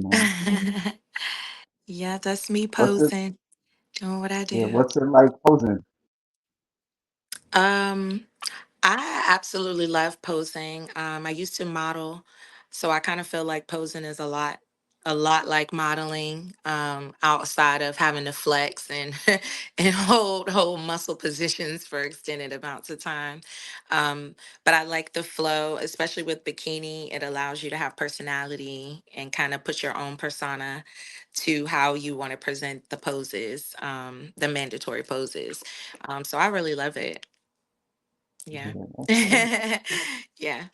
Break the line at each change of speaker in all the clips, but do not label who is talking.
know,
Yeah, that's me
what's it?
posing, doing what I
Yeah,
do.
what's it like posing?
Um, I absolutely love posing. I used to model, so I kind of feel like posing is a lot like modeling, outside of having to flex and and hold muscle positions for extended amounts of time. Um, but I like the flow, especially with bikini. It allows you to have personality and kind of put your own persona to how you want to present the poses, the mandatory poses. So I really love it. Yeah.
Yeah, okay.
Yeah.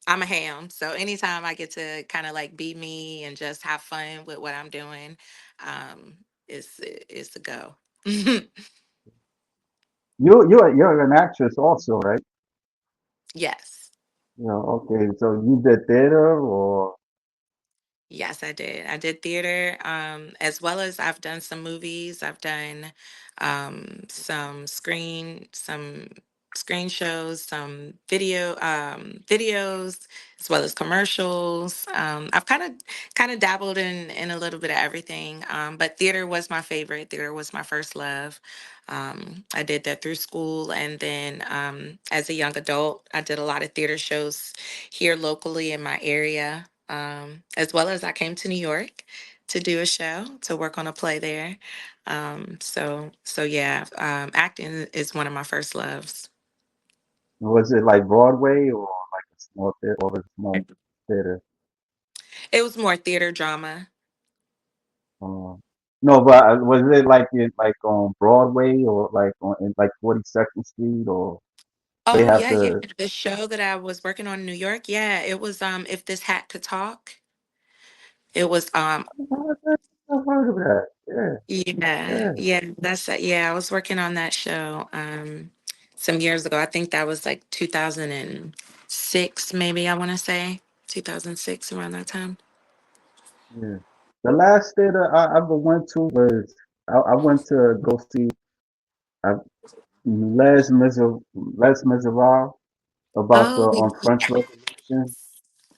I'm a ham. So anytime I get to kind of like be me and just have fun with what I'm doing, um, it's a go.
You're an actress also, right?
Yes.
You know, okay. So you did theater or
Yes, I did. I did theater, as well as I've done some movies. I've done some screen shows, some videos, as well as commercials. I've kind of dabbled in a little bit of everything, but theater was my favorite. Theater was my first love. I did that through school, and then as a young adult, I did a lot of theater shows here locally in my area, as well as I came to New York to do a show, to work on a play there. So yeah, acting is one of my first loves.
was it like Broadway or like a small theater or a small theater?
It was more theater drama.
Uh, no, but was it like like on Broadway or like on in like 42nd Street or they
Oh
have
yeah, yeah.
to?
The show that I was working on in New York, yeah, it was If This Hat Could Talk. It was
I've heard of that. Yeah,
Yeah,
yeah,
yeah, yeah, I was working on that show some years ago. I think that was like 2006, maybe I want to say 2006, around that time.
yeah. The last theater I ever went to was I went to go see uh, Les Miserables about the
Oh,
French Revolution.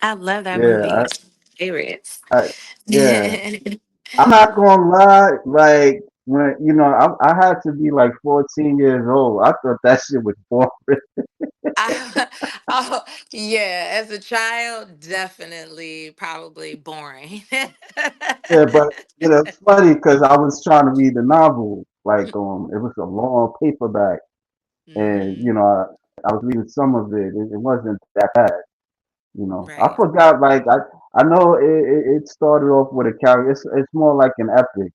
I love that movie.
Yeah,
It's one of my favorites.
I yeah. I'm not gonna lie, like when I had to be like 14 years old. I thought that shit was boring.
I, oh, yeah, as a child, definitely probably boring.
Yeah, but it's funny because I was trying to read the novel. Like it was a long paperback, and
Hmm.
I was reading some of it. It wasn't that bad. I
Right,
forgot. Like I know it started off with a character. It's more like an epic.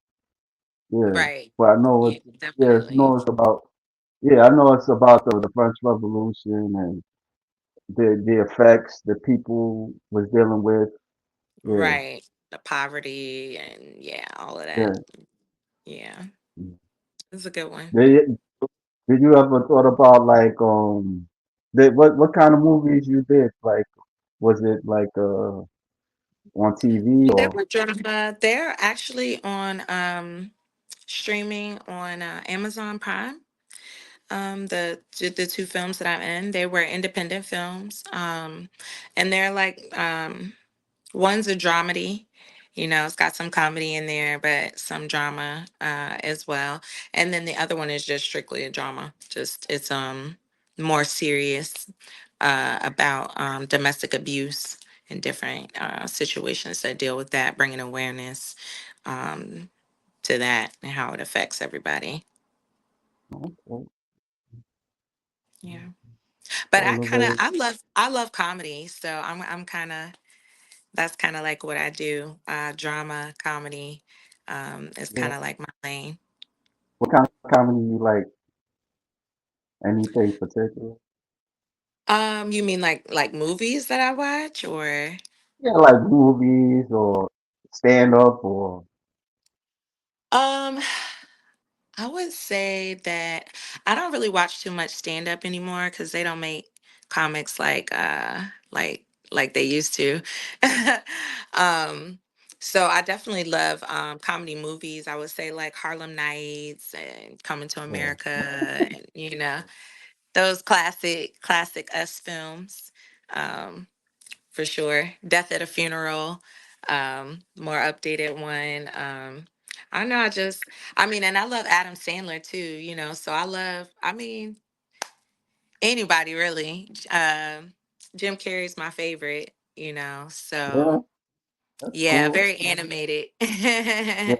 Yeah,
right.
but I know
Yeah,
it's yeah. It's
definitely.
know it's about yeah. I know it's about the French Revolution and the effects that people was dealing with. Yeah,
Right. The poverty and yeah, all of that.
yeah.
Yeah, it's a good one.
Did, did you ever thought about like what kind of movies you did? Like was it like on TV
They
or
were drama. They're actually on streaming on Amazon Prime. The two films that I'm in, they were independent films. And they're like one's a dramedy. It's got some comedy in there, but some drama as well. And then the other one is just strictly a drama. Just it's more serious, about domestic abuse and different situations that deal with that, bringing awareness um, to that and how it affects everybody.
okay.
Yeah. But
Elevated?
I love comedy, so I'm kind of that's kind of like what I do. Drama, comedy, is
Yeah.
kind of like my lane.
What kind of comedy you like? Anything particular?
You mean like movies that I watch, or
Yeah, like movies or stand up or
um I would say that I don't really watch too much stand up anymore because they don't make comics like they used to. um, so I definitely love comedy movies. I would say like Harlem Nights and Coming to
yeah.
America, and those classic us films, um, for sure. Death at a Funeral. more updated one. I know I mean, and I love Adam Sandler too, so I mean, anybody really. Jim Carrey's my favorite,
Yeah,
so
that's
yeah,
cool.
very animated.
Yeah.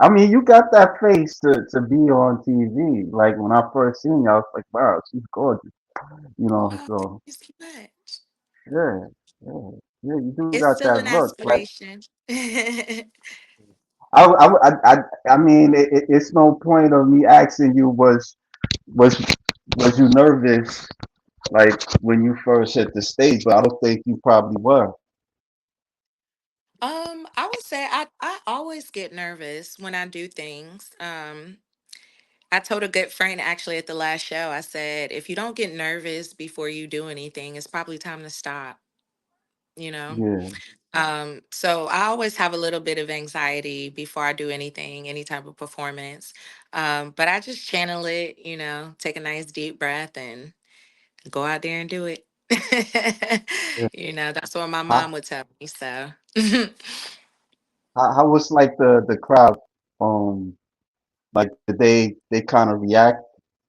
I mean, you got that face to be on TV. Like when I first seen you, I was like, wow, she's gorgeous.
Wow, thank
So
you so much.
yeah, yeah, yeah, you do
It's
got
still
that
an
look. Like
aspiration.
I mean, it's no point of me asking you was was you nervous like when you first hit the stage? But I don't think you probably were.
I would say I always get nervous when I do things. I told a good friend actually at the last show, I said, if you don't get nervous before you do anything, it's probably time to stop, you know?
Yeah,
So I always have a little bit of anxiety before I do anything, any type of performance. But I just channel it, take a nice deep breath and go out there and do it.
yeah.
That's what my
How
mom would tell me. So
how was like the crowd? Um, like did they kind of react?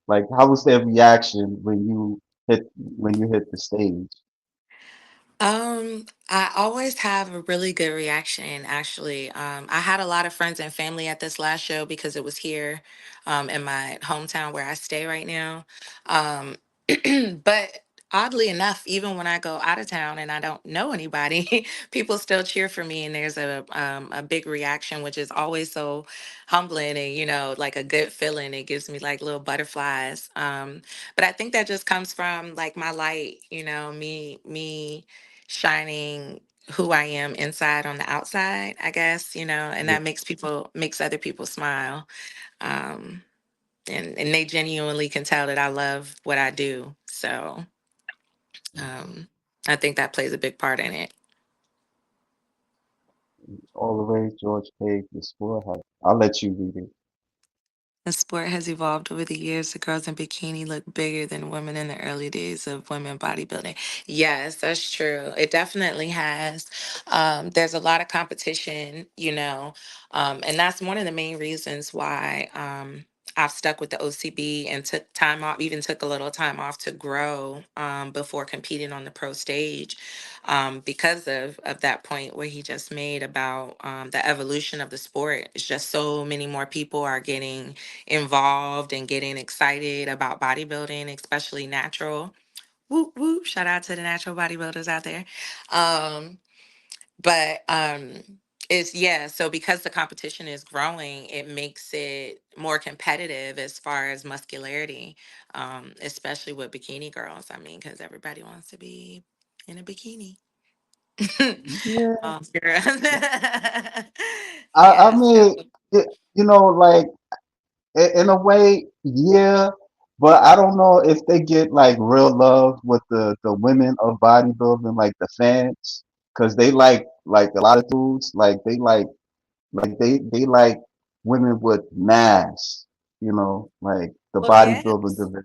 Like how was their reaction when you hit the stage?
I always have a really good reaction, actually. I had a lot of friends and family at this last show because it was here, in my hometown where I stay right now. Um, but oddly enough, even when I go out of town and I don't know anybody, people still cheer for me, and there's a big reaction, which is always so humbling and like a good feeling. It gives me like little butterflies. But I think that just comes from like my light, me shining who I am inside on the outside, I guess, and
Yeah.
that makes other people smile. Um, and they genuinely can tell that I love what I do. So um, I think that plays a big part in it.
All the way, George Page, the sport. I'll let you read it.
The sport has evolved over the years. The girls in bikini look bigger than women in the early days of women bodybuilding. Yes, that's true. It definitely has. There's a lot of competition, and that's one of the main reasons why I've stuck with the OCB and took time off, even took a little time off to grow before competing on the pro stage, because of that point where he just made about the evolution of the sport. It's just so many more people are getting involved and getting excited about bodybuilding, especially natural. Whoop whoop! Shout out to the natural bodybuilders out there. Um, but it's yeah. So because the competition is growing, it makes it more competitive as far as muscularity, especially with bikini girls. I mean, because everybody wants to be in a bikini.
Yeah,
Girl.
I
Yeah. So
mean, it, like in a way, yeah, but I don't know if they get like real love with the women of bodybuilding, like the fans, because they like a lot of dudes, like they like women with mass, like the
well,
bodybuilder
yes.
division,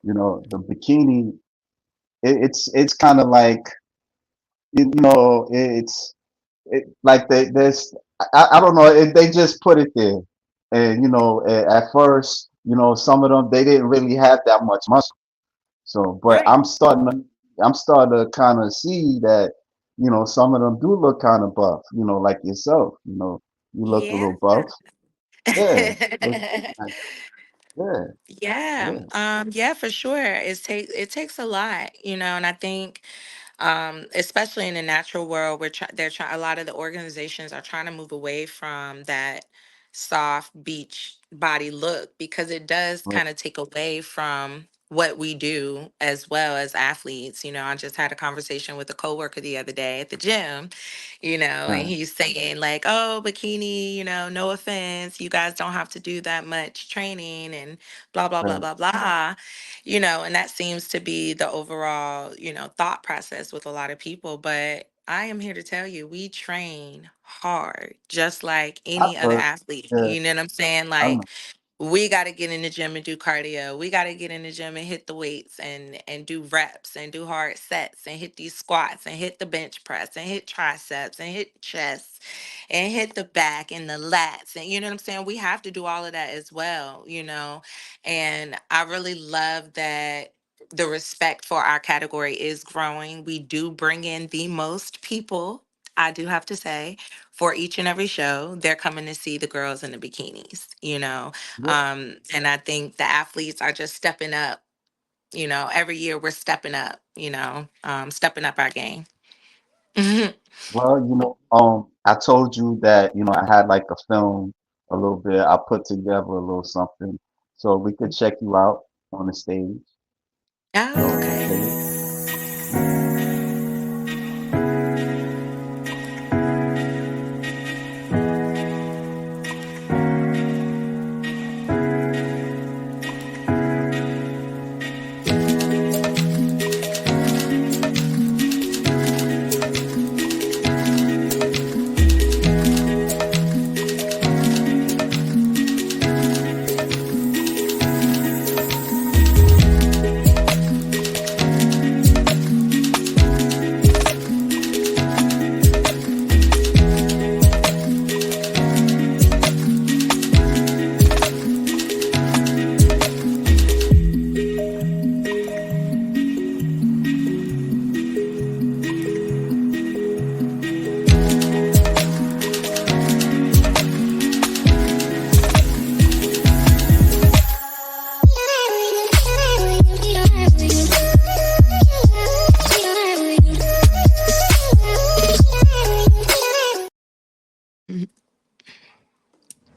the bikini. It's kind of like it's like there's I don't know they just put it there and at first some of them they didn't really have that much muscle so but
Right.
I'm starting to kind of see that some of them do look kind of buff like yourself you look a
Yeah.
little buff yeah look really nice yeah
Yeah.
yeah
Yeah, for sure. It takes a lot, and I think especially in the natural world where they're trying a lot of the organizations are trying to move away from that soft beach body look because it does
right
kind of take away from what we do as well as athletes. I just had a conversation with a coworker the other day at the gym, and
right
he's saying like, "Oh, bikini, no offense, you guys don't have to do that much training and blah blah blah
right
blah blah." And that seems to be the overall, thought process with a lot of people. But I am here to tell you, we train hard, just like
I've
any other
heard
athlete.
yeah
You know what I'm saying?
I
Like,
know
we got to get in the gym and do cardio. We got to get in the gym and hit the weights and do reps and do hard sets and hit these squats and hit the bench press and hit triceps and hit chest and hit the back and the lats, and you know what I'm saying? We have to do all of that as well, you know. And I really love that the respect for our category is growing. We do bring in the most people, I do have to say, for each and every show. They're coming to see the girls in the bikinis, you know.
Yeah.
And I think the athletes are just stepping up. You know, every year we're stepping up, stepping up our game.
Well, I told you that, I had like a film a little bit. I put together a little something so we could check you out on the stage.
Oh,
So
okay.
here you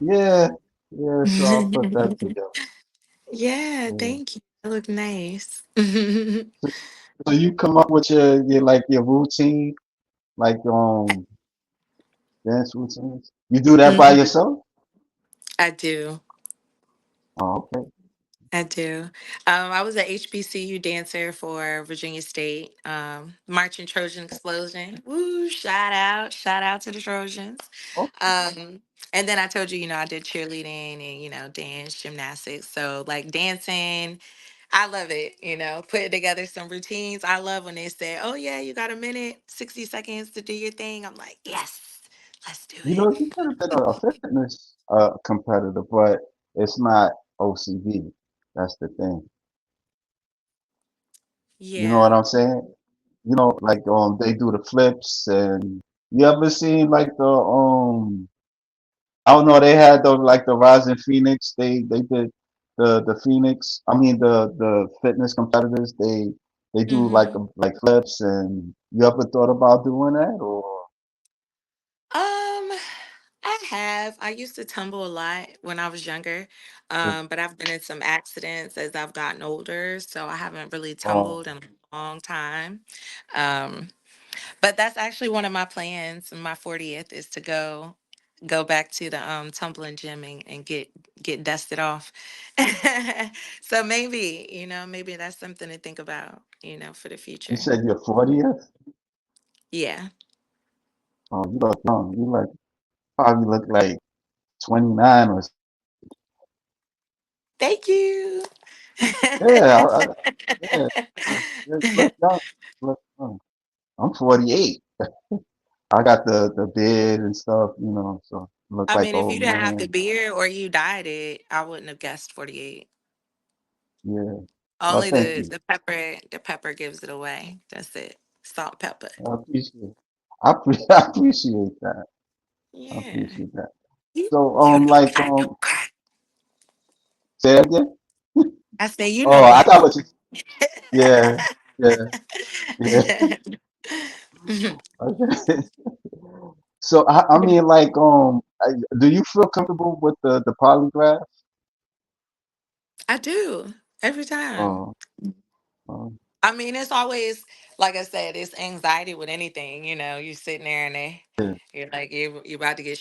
yeah. Yeah, yeah, so I'll put that together.
Yeah,
Yeah.
thank you. That look nice.
So, so you come up with your routine, like dance routines. You do that by
Mhm.
yourself?
I do.
Oh, okay.
I do. I was an HBCU dancer for Virginia State, marching Trojan Explosion. Woo! Shout out to the Trojans.
Oh,
Um, and then I told you, I did cheerleading and dance, gymnastics. So like dancing, I love it. Putting together some routines. I love when they say, "Oh yeah, you got a minute, 60 seconds to do your thing." I'm like, yes, let's do it.
you could have been a fitness competitor, but it's not OCB. That's the thing. You know
Yeah.
what I'm saying? Like they do the flips and you ever seen like I don't know, they had those like the Rising Phoenix, they did the Phoenix, I mean the fitness competitors, they do like
Hmm.
like flips and you ever thought about doing that or
I have. I used to tumble a lot when I was younger, but I've been in some accidents as I've gotten older, so I haven't really tumbled
oh
in a long time. Um, but that's actually one of my plans. My 40th is to go back to the tumbling gym and get dusted off. So maybe, maybe that's something to think about, for the
you
future.
said you're 40th?
Yeah.
Oh, you look young. You like probably look like 29 or
Thank you.
yeah, yeah, yeah, you look young. You look young. I'm 48. I got the beard and stuff, so I look
I
like
mean,
an
if you
old
didn't have the
man.
beard or you dyed it, I wouldn't have guessed 48.
Yeah. Well,
Only
thank
the
you.
the pepper gives it away. That's it. Salt, pepper.
I appreciate I appreciate that. I
Yeah.
appreciate that.
You
So,
you know
like,
that don't crack.
say that again?
I say you know
Oh, I
that
got
don't.
what you, yeah, yeah, yeah. Okay. So, I mean, like, do you feel comfortable with the polygraph?
I do every time.
Oh, oh,
I mean, it's always like I said, it's anxiety with anything. You sitting there and
yeah.
you're like you about to get